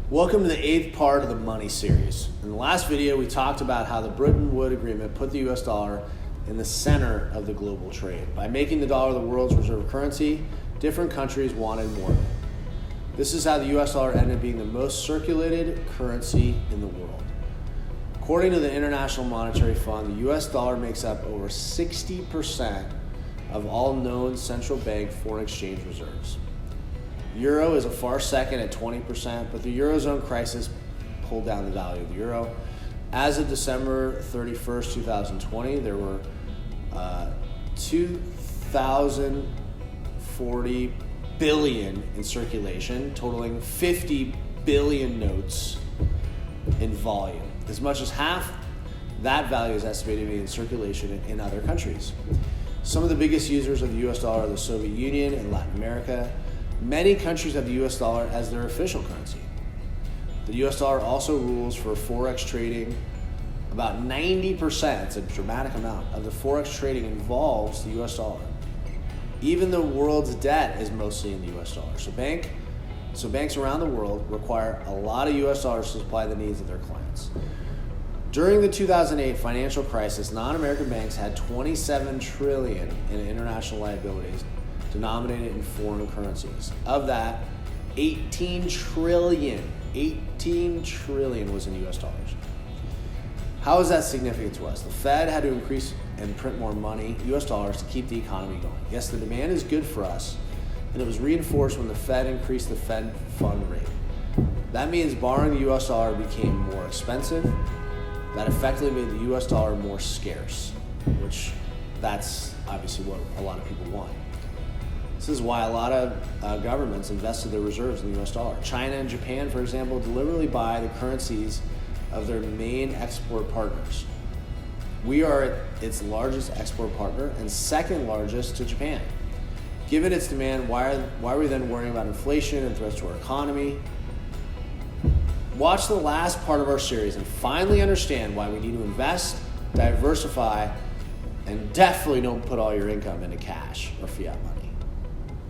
Welcome to the 8th part of the Money series. In the last video, we talked about how the Bretton Wood Agreement put the US dollar in the center of the global trade. By making the dollar the world's reserve currency, different countries wanted more of it. This is how the US dollar ended up being the most circulated currency in the world. According to the International Monetary Fund, the US dollar makes up over 60% of all known central bank foreign exchange reserves. The euro is a far second at 20%, but the eurozone crisis pulled down the value of the euro. As of December 31st, 2020, there were 2,040 billion in circulation, totaling 50 billion notes in volume. As much as half that value is estimated to be in circulation in other countries. Some of the biggest users of the US dollar are the Soviet Union and Latin America. Many countries have the US dollar as their official currency. The US dollar also rules for forex trading. About 90%, it's a dramatic amount, of the forex trading involves the US dollar. Even the world's debt is mostly in the US dollar. So banks around the world require a lot of US dollars to supply the needs of their clients. During the 2008 financial crisis, non-American banks had 27 trillion in international liabilities denominated in foreign currencies. Of that, 18 trillion was in US dollars. How is that significant to us? The Fed had to increase and print more money, US dollars, to keep the economy going. Yes, the demand is good for us, and it was reinforced when the Fed increased the Fed fund rate. That means borrowing the US dollar became more expensive. That effectively made the US dollar more scarce, which that's obviously what a lot of people want. This is why a lot of governments invested their reserves in the US dollar. China and Japan, for example, deliberately buy the currencies of their main export partners. We are its largest export partner and second largest to Japan. Given its demand, why are we then worrying about inflation and threats to our economy? Watch the last part of our series and finally understand why we need to invest, diversify, and definitely don't put all your income into cash or fiat money.